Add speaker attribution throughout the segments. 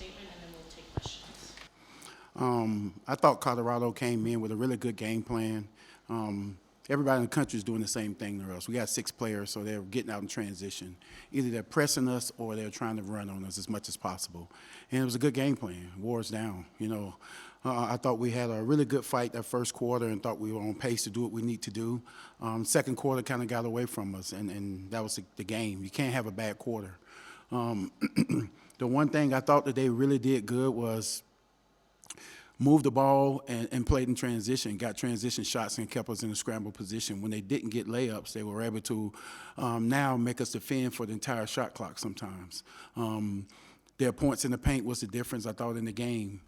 Speaker 1: statement, and then we'll take questions.
Speaker 2: I thought Colorado came in with a really good game plan. Everybody in the country is doing the same thing to us. We got 6 players, so they're getting out in transition. Either they're pressing us or they're trying to run on us as much as possible. And it was a good game plan. War's down, I thought we had a really good fight that first quarter and thought we were on pace to do what we need to do. Second quarter kind of got away from us, and that was the game. You can't have a bad quarter. The one thing I thought that they really did good was moved the ball and played in transition, got transition shots and kept us in a scramble position. When they didn't get layups, they were able to now make us defend for the entire shot clock sometimes. Their points in the paint was the difference, I thought, in the game.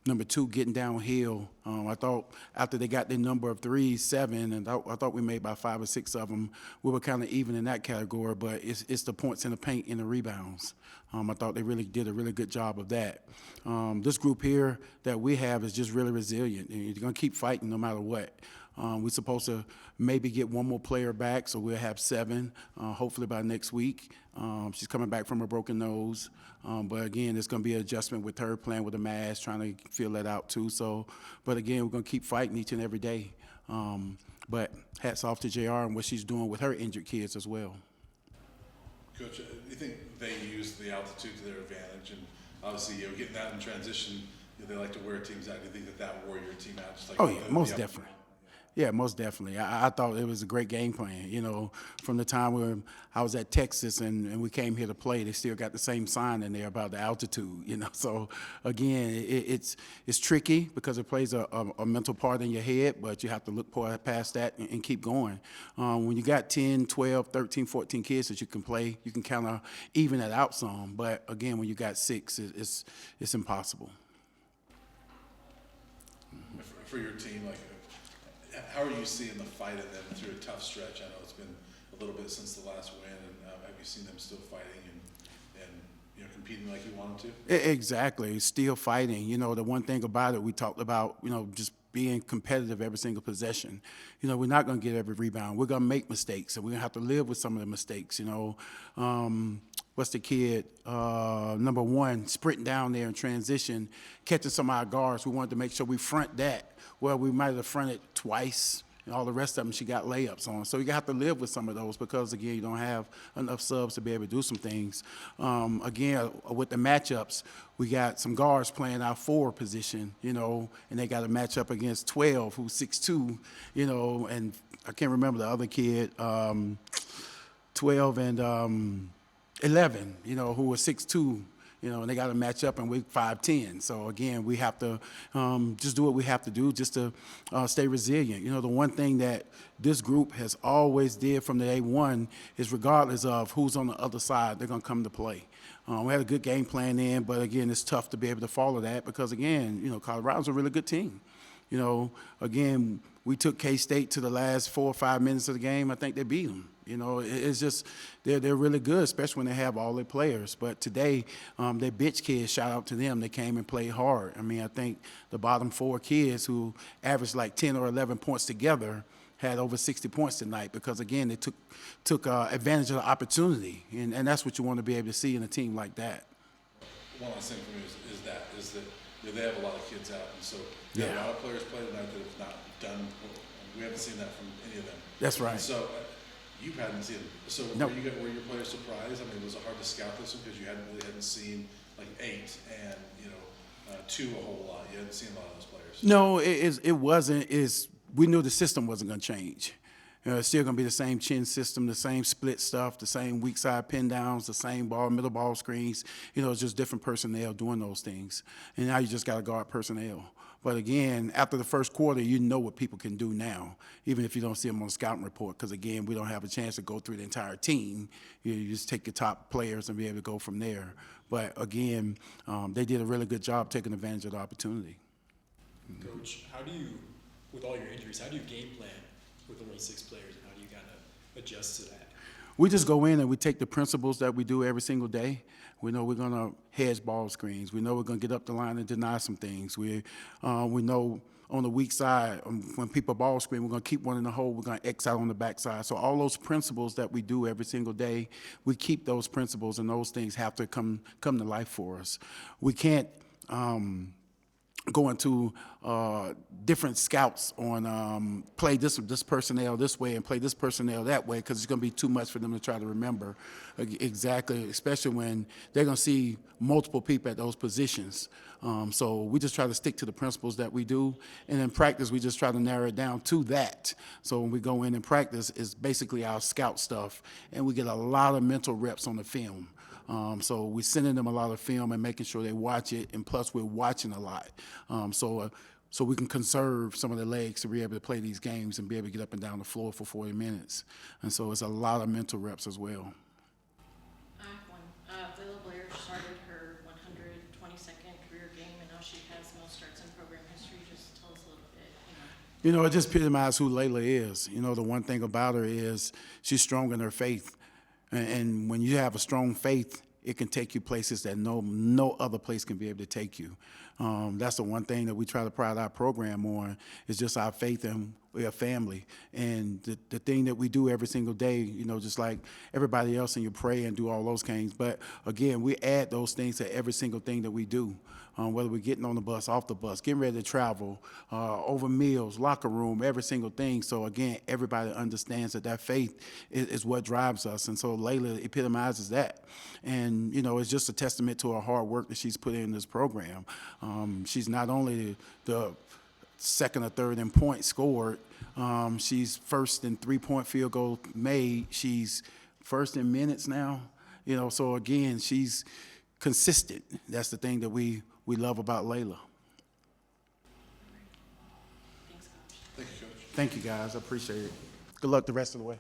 Speaker 2: Number 2, getting downhill. I thought after they got their number of threes, 7, and I thought we made about 5 or 6 of them. We were kind of even in that category, but it's the points in the paint and the rebounds. I thought they really did a really good job of that. This group here that we have is just really resilient, and you're going to keep fighting no matter what. We're supposed to maybe get one more player back, so we'll have 7, hopefully by next week. She's coming back from a broken nose. But again, there's going to be an adjustment with her playing with a mask, trying to feel that out too. So, but again, we're going to keep fighting each and every day. But hats off to JR and what she's doing with her injured kids as well.
Speaker 3: Coach, do you think they use the altitude to their advantage? And obviously, getting out in transition, they like to wear teams out. Do you think that wore your team out? Just like
Speaker 2: Most definitely. Yeah, most definitely. I thought it was a great game plan. From the time when I was at Texas and we came here to play, they still got the same sign in there about the altitude. So again, it's tricky because it plays a mental part in your head, but you have to look past that and keep going. When you got 10, 12, 13, 14 kids that you can play, you can kind of even that out some. But again, when you got 6, it's impossible.
Speaker 3: For your team, how are you seeing the fight in them through a tough stretch? I know it's been a little bit since the last win, and have you seen them still fighting and competing like you want them to?
Speaker 2: Exactly, still fighting. The one thing about it, we talked about, just being competitive every single possession. We're not going to get every rebound. We're going to make mistakes, and we're going to have to live with some of the mistakes. What's the kid, number 1, sprinting down there in transition, catching some of our guards. We wanted to make sure we front that. Well, we might have fronted twice, and all the rest of them she got layups on. So you have to live with some of those because, again, you don't have enough subs to be able to do some things. Again, with the matchups, we got some guards playing our 4 position, and they got to match up against 12, who's 6'2", and I can't remember the other kid, 12 and 11, who was 6'2", and they got to match up, and we're 5'10". So again, we have to just do what we have to do just to stay resilient. The one thing that this group has always did from the day one is, regardless of who's on the other side, they're going to come to play. We had a good game plan in, but again, it's tough to be able to follow that because, again, Colorado's a really good team. Again, we took K-State to the last 4 or 5 minutes of the game. I think they beat them. It's just they're really good, especially when they have all their players. But today, their bitch kids, shout out to them. They came and played hard. I think the bottom 4 kids who averaged like 10 or 11 points together had over 60 points tonight because, again, they took advantage of the opportunity. And that's what you want to be able to see in a team like that.
Speaker 3: One last thing for me is that they have a lot of kids out. And so they have a lot of players play tonight that have not done – we haven't seen that from any of them.
Speaker 2: That's right.
Speaker 3: And so you hadn't seen them. So
Speaker 2: nope.
Speaker 3: Were your players surprised? Was it hard to scout this one because you hadn't seen like 8 and 2 a whole lot? You hadn't seen a lot of those players.
Speaker 2: No, it wasn't. We knew the system wasn't going to change. It's still going to be the same chin system, the same split stuff, the same weak side pin downs, the same middle ball screens. It's just different personnel doing those things. And now you just got to guard personnel. But again, after the first quarter, you know what people can do now, even if you don't see them on the scouting report. Because again, we don't have a chance to go through the entire team. You just take your top players and be able to go from there. But again, they did a really good job taking advantage of the opportunity.
Speaker 4: Coach, how do you, with all your injuries, how do you game plan with only 6 players, and how do you kind of adjust to that?
Speaker 2: We just go in and we take the principles that we do every single day. We know we're going to hedge ball screens. We know we're going to get up the line and deny some things. We know on the weak side, when people ball screen, we're going to keep one in the hole, we're going to X out on the backside. So all those principles that we do every single day, we keep those principles, and those things have to come to life for us. We can't go into different scouts on play this personnel this way and play this personnel that way, because it's going to be too much for them to try to remember exactly, especially when they're going to see multiple people at those positions. So we just try to stick to the principles that we do, and in practice we just try to narrow it down to that. So when we go in and practice, it's basically our scout stuff, and we get a lot of mental reps on the film. So we're sending them a lot of film and making sure they watch it, and plus we're watching a lot. So we can conserve some of the legs to be able to play these games and be able to get up and down the floor for 40 minutes. And so it's a lot of mental reps as well.
Speaker 1: I have one. Layla Blair started her 122nd career game, and now she has most starts in program history. Just tell us a little bit,
Speaker 2: You know, it just epitomizes who Layla is. You know, the one thing about her is she's strong in her faith. And when you have a strong faith, it can take you places that no other place can be able to take you. That's the one thing that we try to pride our program on, is just our faith, and we're a family. And the thing that we do every single day, you know, just like everybody else, and you pray and do all those things. But again, we add those things to every single thing that we do. Whether we're getting on the bus, off the bus, getting ready to travel, over meals, locker room, every single thing. So again, everybody understands that faith is what drives us. And so Layla epitomizes that. And, you know, it's just a testament to her hard work that she's put in this program. She's not only the second or third in points scored, she's first in three-point field goal made. She's first in minutes now. You know, so again, she's consistent. That's the thing that we love about Layla.
Speaker 1: Thanks, Coach.
Speaker 3: Thank you, Coach.
Speaker 2: Thank you, guys. I appreciate it. Good luck the rest of the way.